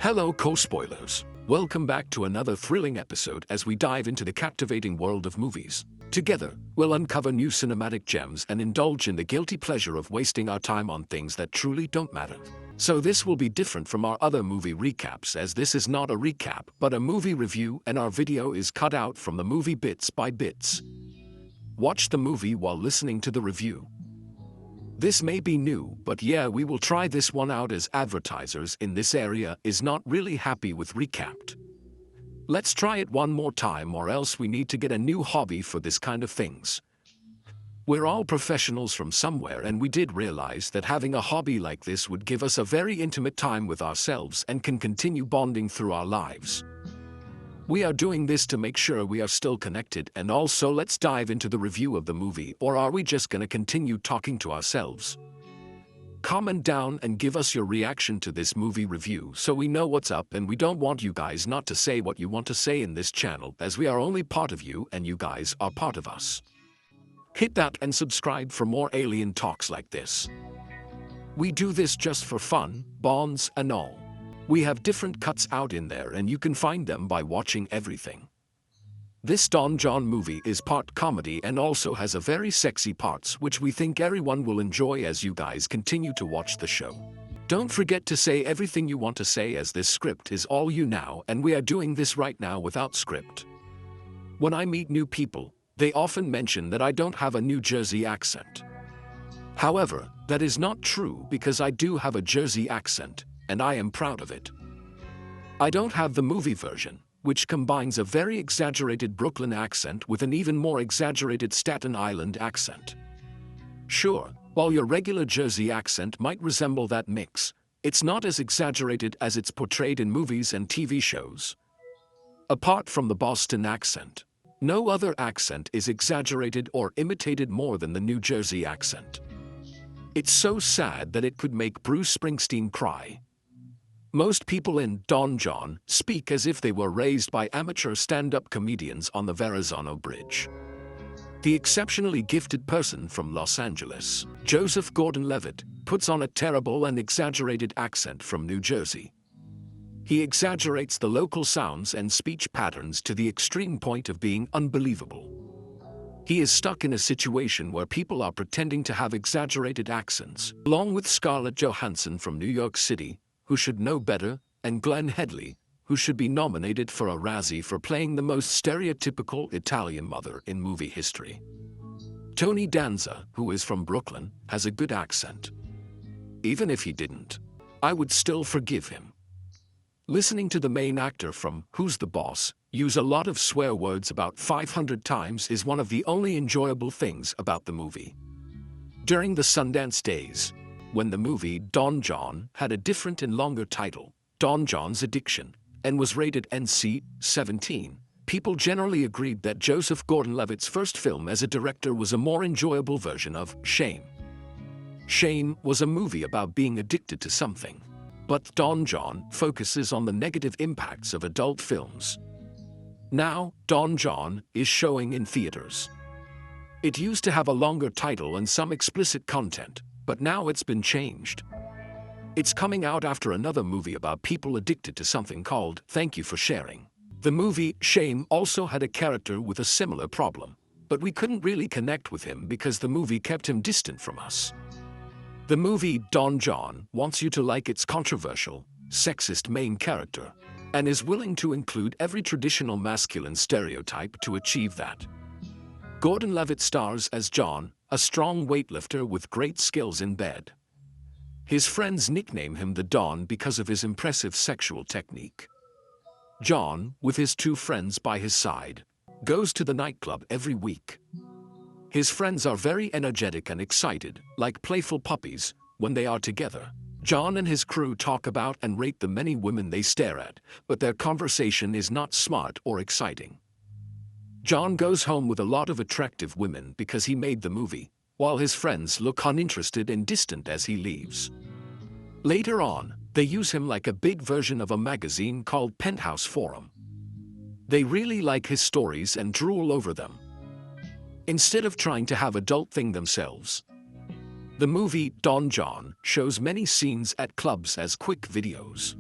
Hello, co-spoilers. Welcome back to another thrilling episode as we dive into the captivating world of movies. Together, we'll uncover new cinematic gems and indulge in the guilty pleasure of wasting our time on things that truly don't matter. So this will be different from our other movie recaps, as this is not a recap but a movie review, and our video is cut out from the movie bits by bits. Watch the movie while listening to the review. This may be new, but yeah, we will try this one out, as advertisers in this area is not really happy with recapped. Let's try it one more time, or else we need to get a new hobby for this kind of things. We're all professionals from somewhere, and we did realize that having a hobby like this would give us a very intimate time with ourselves and can continue bonding through our lives. We are doing this to make sure we are still connected, and also let's dive into the review of the movie, or are we just gonna continue talking to ourselves? Comment down and give us your reaction to this movie review so we know what's up, and we don't want you guys not to say what you want to say in this channel, as we are only part of you and you guys are part of us. Hit that and subscribe for more alien talks like this. We do this just for fun, bonds and all. We have different cuts out in there, and you can find them by watching everything. This Don John movie is part comedy and also has a very sexy parts, which we think everyone will enjoy as you guys continue to watch the show. Don't forget to say everything you want to say, as this script is all you now, and we are doing this right now without script. When I meet new people, they often mention that I don't have a New Jersey accent. However, that is not true, because I do have a Jersey accent, and I am proud of it. I don't have the movie version, which combines a very exaggerated Brooklyn accent with an even more exaggerated Staten Island accent. Sure, while your regular Jersey accent might resemble that mix, it's not as exaggerated as it's portrayed in movies and TV shows. Apart from the Boston accent, no other accent is exaggerated or imitated more than the New Jersey accent. It's so sad that it could make Bruce Springsteen cry. Most people in Don John speak as if they were raised by amateur stand-up comedians on the Verrazano Bridge. The exceptionally gifted person from Los Angeles, Joseph Gordon-Levitt, puts on a terrible and exaggerated accent from New Jersey. He exaggerates the local sounds and speech patterns to the extreme point of being unbelievable. He is stuck in a situation where people are pretending to have exaggerated accents, along with Scarlett Johansson from New York City, who should know better, and Glenn Headley, who should be nominated for a Razzie for playing the most stereotypical Italian mother in movie history. Tony Danza, who is from Brooklyn, has a good accent. Even if he didn't, I would still forgive him. Listening to the main actor from Who's the Boss use a lot of swear words about 500 times is one of the only enjoyable things about the movie. During the Sundance days, when the movie Don John had a different and longer title, Don John's Addiction, and was rated NC-17, people generally agreed that Joseph Gordon-Levitt's first film as a director was a more enjoyable version of Shame. Shame was a movie about being addicted to something, but Don John focuses on the negative impacts of adult films. Now, Don John is showing in theaters. It used to have a longer title and some explicit content, but now it's been changed. It's coming out after another movie about people addicted to something called Thank You for Sharing. The movie Shame also had a character with a similar problem, but we couldn't really connect with him because the movie kept him distant from us. The movie Don John wants you to like its controversial, sexist main character, and is willing to include every traditional masculine stereotype to achieve that. Gordon-Levitt stars as John, a strong weightlifter with great skills in bed. His friends nickname him the Don because of his impressive sexual technique. John, with his two friends by his side, goes to the nightclub every week. His friends are very energetic and excited, like playful puppies, when they are together. John and his crew talk about and rate the many women they stare at, but their conversation is not smart or exciting. John goes home with a lot of attractive women because he made the movie, while his friends look uninterested and distant as he leaves. Later on, they use him like a big version of a magazine called Penthouse Forum. They really like his stories and drool over them, instead of trying to have adult thing themselves. The movie Don John shows many scenes at clubs as quick videos.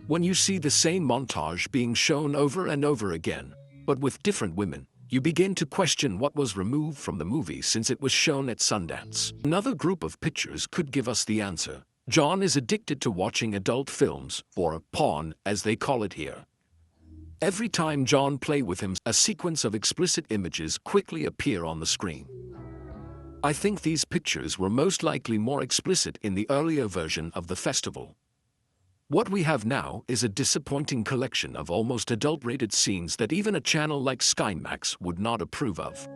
When you see the same montage being shown over and over again, but with different women, you begin to question what was removed from the movie since it was shown at Sundance. Another group of pictures could give us the answer. John is addicted to watching adult films, or porn, as they call it here. Every time John plays with him, a sequence of explicit images quickly appear on the screen. I think these pictures were most likely more explicit in the earlier version of the festival. What we have now is a disappointing collection of almost adult-rated scenes that even a channel like Skymax would not approve of.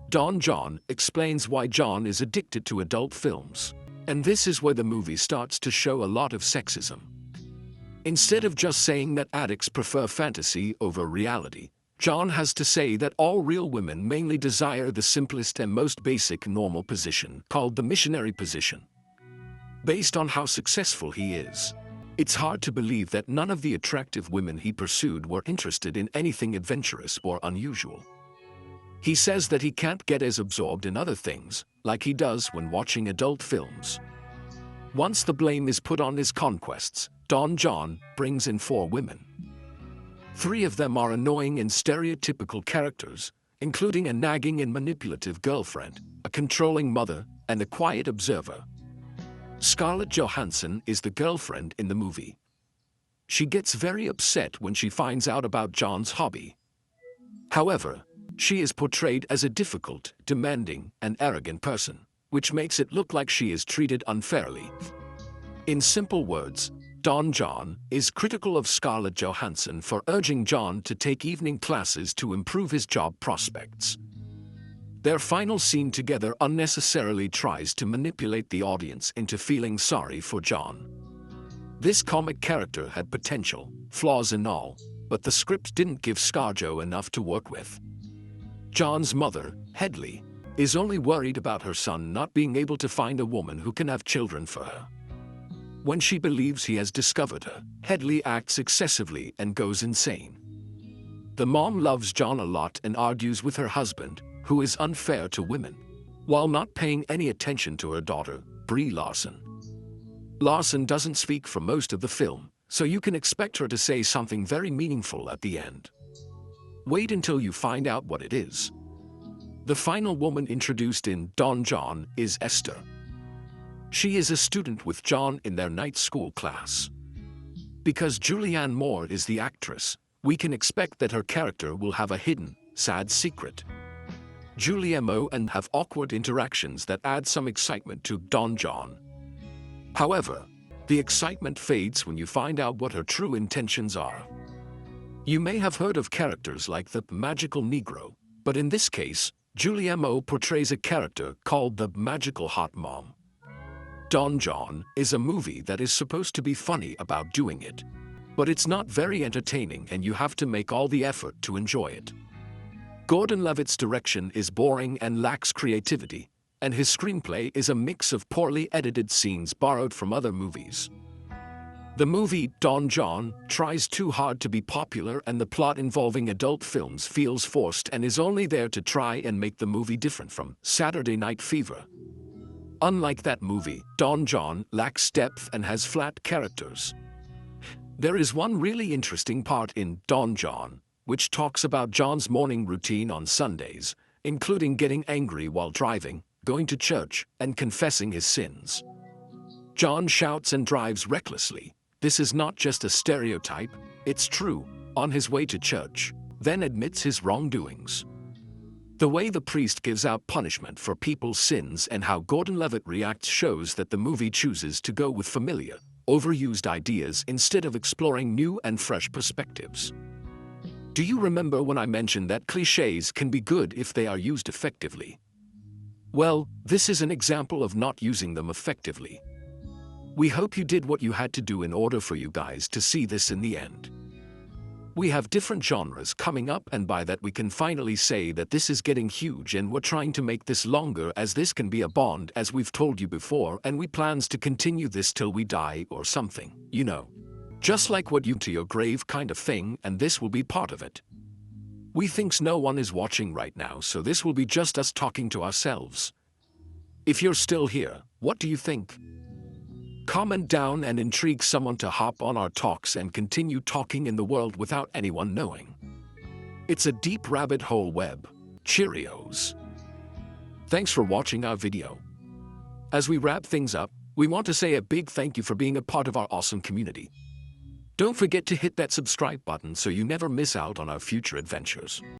Don John explains why John is addicted to adult films. And this is where the movie starts to show a lot of sexism. Instead of just saying that addicts prefer fantasy over reality, John has to say that all real women mainly desire the simplest and most basic normal position, called the missionary position. Based on how successful he is, it's hard to believe that none of the attractive women he pursued were interested in anything adventurous or unusual. He says that he can't get as absorbed in other things, like he does when watching adult films. Once the blame is put on his conquests, Don John brings in 4 women. 3 of them are annoying and stereotypical characters, including a nagging and manipulative girlfriend, a controlling mother, and a quiet observer. Scarlett Johansson is the girlfriend in the movie. She gets very upset when she finds out about John's hobby. However, she is portrayed as a difficult, demanding, and arrogant person, which makes it look like she is treated unfairly. In simple words, Don John is critical of Scarlett Johansson for urging John to take evening classes to improve his job prospects. Their final scene together unnecessarily tries to manipulate the audience into feeling sorry for John. This comic character had potential, flaws and all, but the script didn't give ScarJo enough to work with. John's mother, Hedley, is only worried about her son not being able to find a woman who can have children for her. When she believes he has discovered her, Hedley acts excessively and goes insane. The mom loves John a lot and argues with her husband, who is unfair to women, while not paying any attention to her daughter, Brie Larson. Larson doesn't speak for most of the film, so you can expect her to say something very meaningful at the end. Wait until you find out what it is. The final woman introduced in Don John is Esther. She is a student with John in their night school class. Because Julianne Moore is the actress, we can expect that her character will have a hidden, sad secret. Julia Moore and have awkward interactions that add some excitement to Don John. However, the excitement fades when you find out what her true intentions are. You may have heard of characters like the Magical Negro, but in this case, Julia Moore portrays a character called the Magical Hot Mom. Don John is a movie that is supposed to be funny about doing it, but it's not very entertaining and you have to make all the effort to enjoy it. Gordon Levitt's direction is boring and lacks creativity, and his screenplay is a mix of poorly edited scenes borrowed from other movies. The movie Don John tries too hard to be popular and the plot involving adult films feels forced and is only there to try and make the movie different from Saturday Night Fever. Unlike that movie, Don John lacks depth and has flat characters. There is one really interesting part in Don John, which talks about John's morning routine on Sundays, including getting angry while driving, going to church, and confessing his sins. John shouts and drives recklessly. This is not just a stereotype, it's true, on his way to church, then admits his wrongdoings. The way the priest gives out punishment for people's sins and how Gordon Levitt reacts shows that the movie chooses to go with familiar, overused ideas instead of exploring new and fresh perspectives. Do you remember when I mentioned that clichés can be good if they are used effectively? Well, this is an example of not using them effectively. We hope you did what you had to do in order for you guys to see this in the end. We have different genres coming up, and by that we can finally say that this is getting huge and we're trying to make this longer as this can be a bond as we've told you before, and we plans to continue this till we die or something, you know. Just like what you to your grave kind of thing, and this will be part of it. We thinks no one is watching right now, so this will be just us talking to ourselves. If you're still here, what do you think? comment down and intrigue someone to hop on our talks and continue talking in the world without anyone knowing. It's a deep rabbit hole web. Cheerios. Thanks for watching our video. As we wrap things up, we want to say a big thank you for being a part of our awesome community. Don't forget to hit that subscribe button so you never miss out on our future adventures.